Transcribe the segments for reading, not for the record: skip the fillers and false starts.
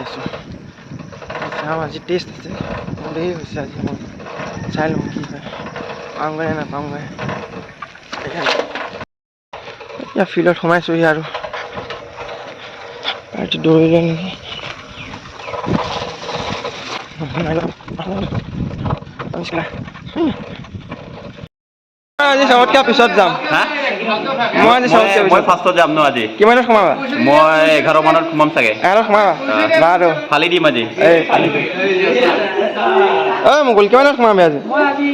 আছোঁ চাওঁ আজি টেষ্ট আছে দেৰি হৈছে আজি মই চাই লওঁ কি হয় পাওঁগৈ নে নাপাওঁগৈ এতিয়া ফিল্ডত সোমাইছোঁহি আৰু পাৰ্টি দৌৰিলে নেকি আজি চবতকৈ পিছত যাম মই আজি মই ফাৰ্ষ্টত যাম ন আজি কিমানত সোমাবা মই 11 মানত সোমাম চাগে 11 সোমাবা বাৰু ফালি দিম আজি ঐ মুকুল কিমানত সোমাবি আজি মই আজি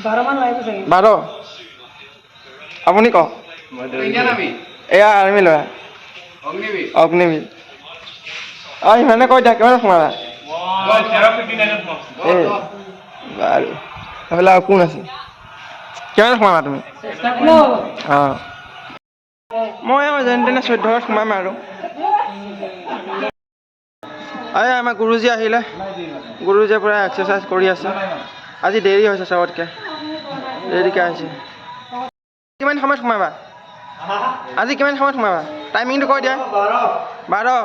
10-12 মান লাগিব চাগে 12 আপুনি কওক এয়া আৰ্মি ল'ৰা অগ্নিবীৰ অঁ সিমানে কৈ দিয়া কিমানত সোমাবা এই বাৰু সেইফালে আৰু কোন আছে কিমানত সোমাবা তুমি অঁ মই যেনে তেনে 14ত সোমাম আৰু আমাৰ গুৰুজী আহিলে গুৰুজীয়ে পূৰা এক্সাৰচাইজ কৰি আছে আজি দেৰি হৈছে চবতকৈ দেৰিকৈ আহিছে কিমান সময়ত সোমাবা আজি কিমান সময়ত সোমাবা টাইমিংটো কৈ দিয়া 12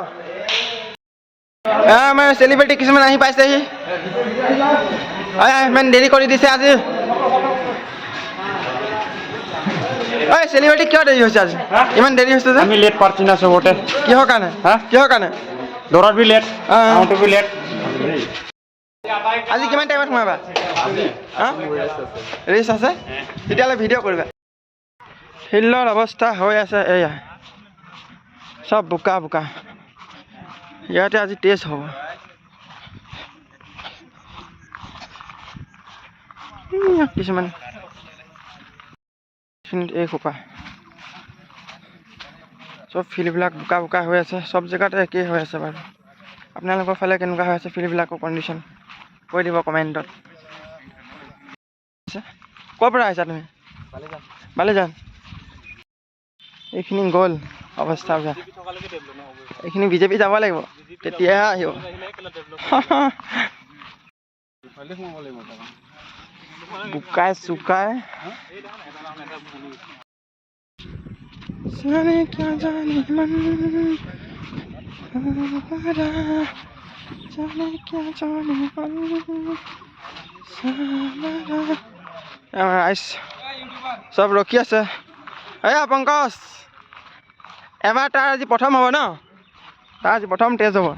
আমাৰ চেলিব্ৰিটি কিছুমান আহি পাইছেহি ইমান দেৰি কৰি দিছে আজি ঐ চেলিব্ৰিটি কিয় দেৰি হৈছে আজি ইমান দেৰি হৈছে যে আমি লেট পাৰছি না সবতে কিহৰ কাৰণে কিহৰ কাৰণে দৌড়াৰ be late out be late আজি কিমান টাইমত সোমাবা ৰেচ আছে তেতিয়াহ'লে ভিডিঅ' কৰিবা ফিল্ডৰ অৱস্থা হৈ আছে এয়া চব বোকা বোকা ইয়াতে আজি টেষ্ট হ'ব কিছুমান এই সোপা চব ফিল্ডবিলাক বোকা বোকা হৈ আছে চব জেগাতে একেই হৈ আছে বাৰু আপোনালোকৰ ফালে কেনেকুৱা হৈ আছে ফিল্ডবিলাকৰ কণ্ডিশ্যন কৈ দিব কমেণ্টত ক'ৰ পৰা আহিছা তুমি বালিজান এইখিনি গ'ল অৱস্থা বেয়া এইখিনি বিজেপি যাব লাগিব তেতিয়াহে আহিব বোকাই চুকাই जाने क्या जाने मन जाने क्या जाने मन আইচ চব ৰখি আছে এয়া পংকজ এবাৰ তাৰ আজি প্ৰথম হ'ব ন তাৰ আজি প্ৰথম টেষ্ট হ'ব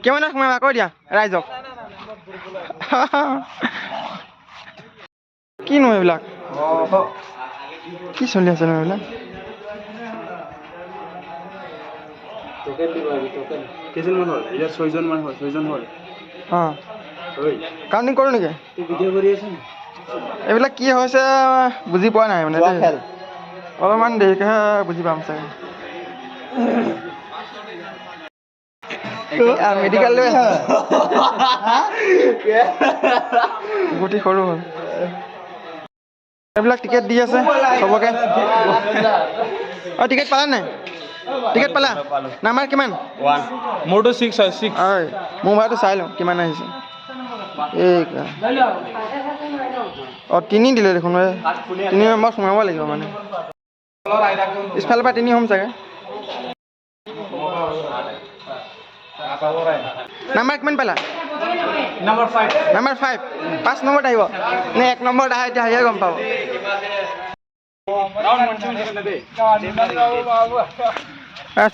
কিমানত সোমাবা কৈ দিয়া ৰাইজক কিনো এইবিলাক কি চলি আছে ন এইবিলাক কেইজনমান হ'ল এতিয়া 6জন মান হ'ল 6জন হ'ল অঁ কাউণ্টিং কৰোঁ নেকি ভিডিঅ' কৰি আছে এইবিলাক কি হৈছে বুজি পোৱা নাই মানে অলপমান দেৰিকৈহে বুজি পাম চাগে মেডিকেল লৈ গুটি সৰু হ'ল এইবিলাক টিকেট দি আছে চবকে অঁ টিকেট পালা নাই টিকেট পালা নাম্বাৰ কিমান মোৰটো 6 হয় 6 হয় মোৰ ভাড়াটো চাই লওঁ কিমান আহিছে এই অঁ 3 দিলে দেখোন 3 নম্বৰ সোমাব লাগিব মানে পিছফালৰ পৰা 3 হ'ম চাগে নাম্বাৰ কিমান পালা নাম্বাৰ 5 5 নম্বৰত আহিব নে 1 নম্বৰত আহে এতিয়া আহিয়ে গম পাব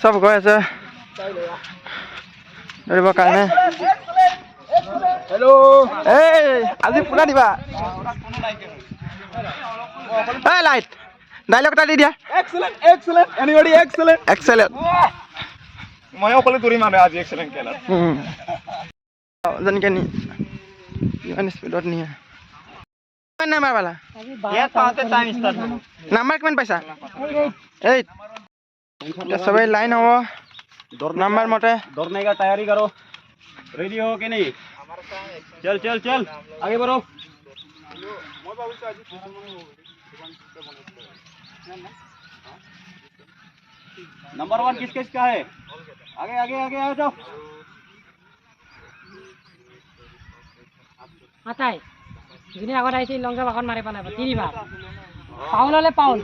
চব গৈ আছে দৌৰিবৰ কাৰণে এই আজি পুৰা দিবা এই লাইট ডাইলগ এটা দি দিয়া excellent excellent anybody excellent excellent মই অকলে দৌৰিম মানে আজি এক্সেলেন্ট খেলা যেনেকৈ নি ইমান স্পীডত নিয়ে কিমান নাম্বাৰ পালা নাম্বাৰ কিমান পাইছা 8 সবেই লাইন হ'ব नंबर मोटे दौड़ने का तैयारी करो रेडी हो कि नहीं चल चल चल आगे बढ़ो नंबर 1 किस किसका है आगे आगे आगे आ जाओ আটাই যিনি আগত আহিছে লং জাম্প এখন মাৰি পালে 3 বাৰ পাউল হলে পাউল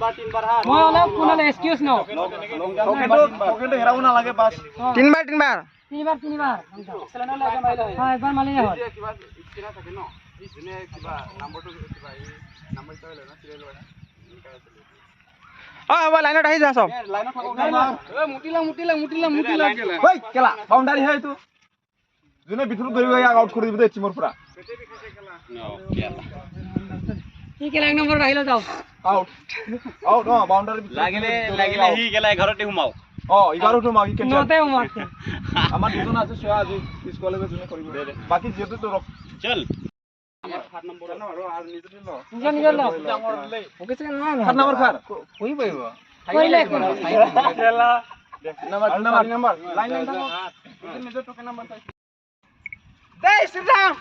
মই হলে কোন হলে এক্সকিউজ নো কিন্তু হেৰাব নালাগে পাস 3 বাৰ তিনিবাৰ একবাৰ মাৰিলে হ'ল হ'ব লাইনত আহি যোৱা চব কেলা বাউন্ডাৰি হয় তো যোনে ভিতৰত ধৰিব আউট কৰি দিব দে টিমৰ পৰা ঠিক এক নম্বৰ আহিলে যাওক আউট আউট ন বাউন্ডাৰি লাগিলে সি গেলা ঘৰতে সোমাও 11টো মাগি কেন নতে মাৰছে আমাৰ দুজন আছে সোয়া আজি স্কুলে যোনে কৰিব বাকি যেটো তো ৰখ চল নিজৰ লওক ওকে চেক না 7 নম্বৰ খাৰ কই পাইব কৰিলে নম্বৰ লাইন থাকো নিজৰ টোকে নম্বৰ চাই দেই Shriram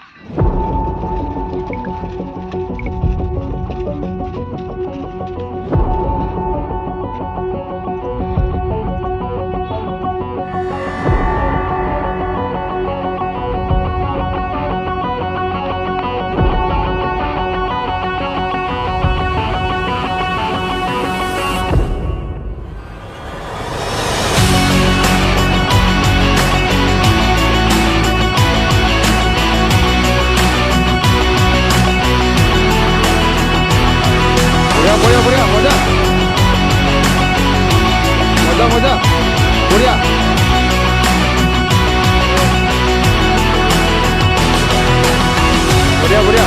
Boriya, moja. Boriya. Boriya.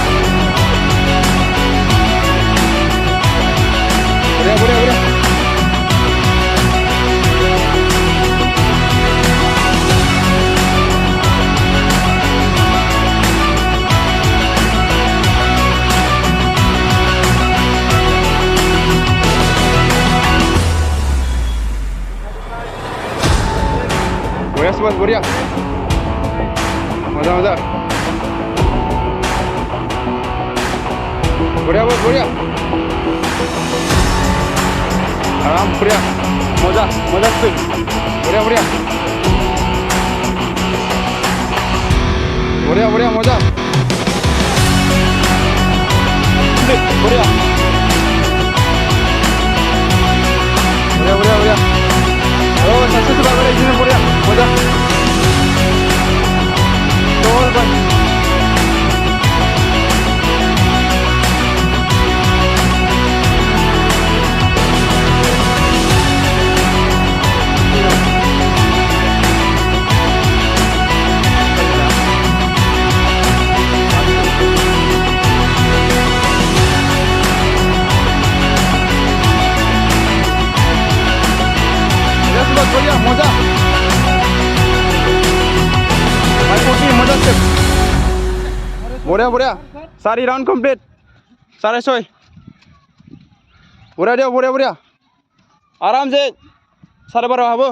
Boriya sobat, Boriya. Moja. Boriya bos, Boriya. Aram, Boriya. Moja speed. Boriya. Boriya, moja. Speed, Boriya. Boriya. Oh, sukses sudah pada izin Boriya. Moja. Tol ban. Boriya, moja. Moja step. Boriya. Sari round complete. Sare soy. Boriya. Aram se. Sare baro habo.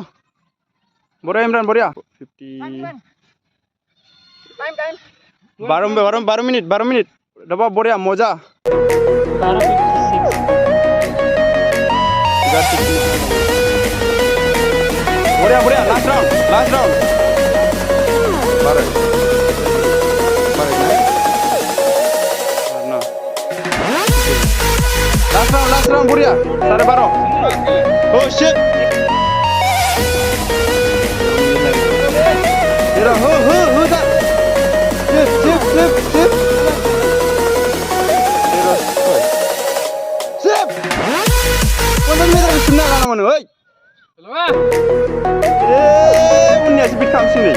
Boriya Imran, Boriya. 50. Time. 12 minute. Daba Boriya, moja. 12:56. Boriya, last round. Bare na. Last round Boriya. Sare baro. Oh shit. Tera ho da. Sip. Tera hoy. Sip. Konon meter sunna gana manu hoy. Punya speed kamu sini.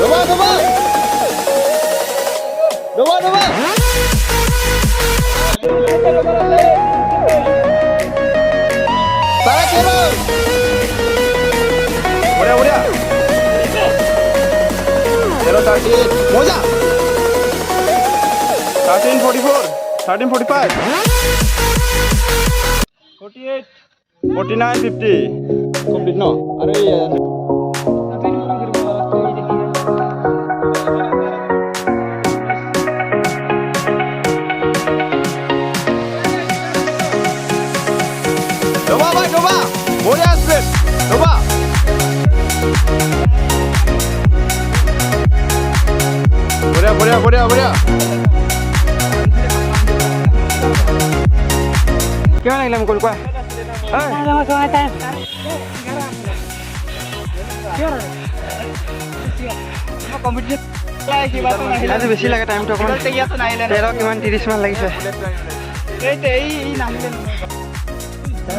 Coba. Para kilo. Boriya. Zero 30. Moja. 13:44, 13:45, 48, 49, 50. Complete no? Are Coba. Boriya split. Coba. Boriya. কিমান লাগিলে মোক কোৱা আজি বেছি লাগে টাইমটো অকণমান 13 কিমান 30 মান লাগিছে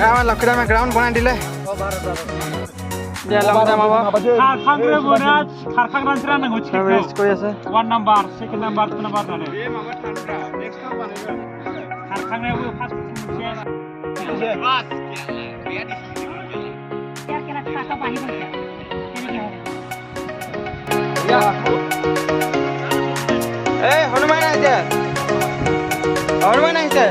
আমাৰ লক্ষীদামে গ্ৰাউণ্ড বনাই দিলে দিয়া লং জাম্প হ'ব ৰেষ্ট কৰি আছে এই হনুমান আহিছে হনুমান আহিছে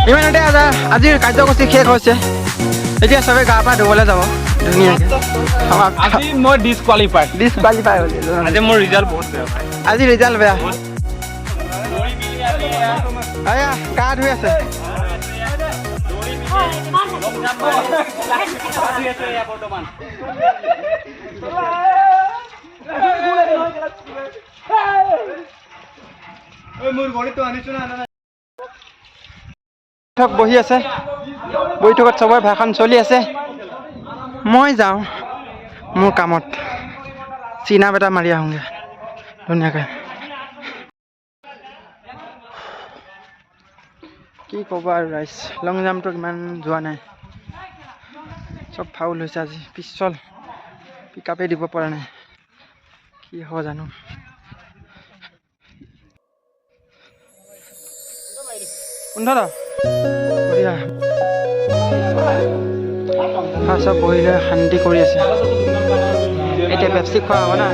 ইমানতে আজিৰ কাৰ্যসূচী শেষ হৈছে এতিয়া চবে গা পা ধুবলৈ যাব ধুনীয়াকৈ আজি মই ডিছকুৱালিফাই হ'ল আজি মোৰ ৰিজাল্ট বহুত বেয়া আজি ৰিজাল্ট বেয়া এয়া গা ধুই আছে বহি আছে বৈঠকত চবৰে ভাষণ চলি আছে মই যাওঁ মোৰ কামত চিনাপ এটা মাৰি আহোঁগৈ ধুনীয়াকৈ কি ক'ব আৰু ৰাইজ লং জাম্পটো ইমান যোৱা নাই চব ফাউল হৈছে আজি পিছল পিকআপে দিব পৰা নাই কি হ'ব জানো পোন্ধৰ বঢ়িয়া চব বহিলৈ শান্তি কৰি আছে এতিয়া পেপচি খোৱা হ'ব না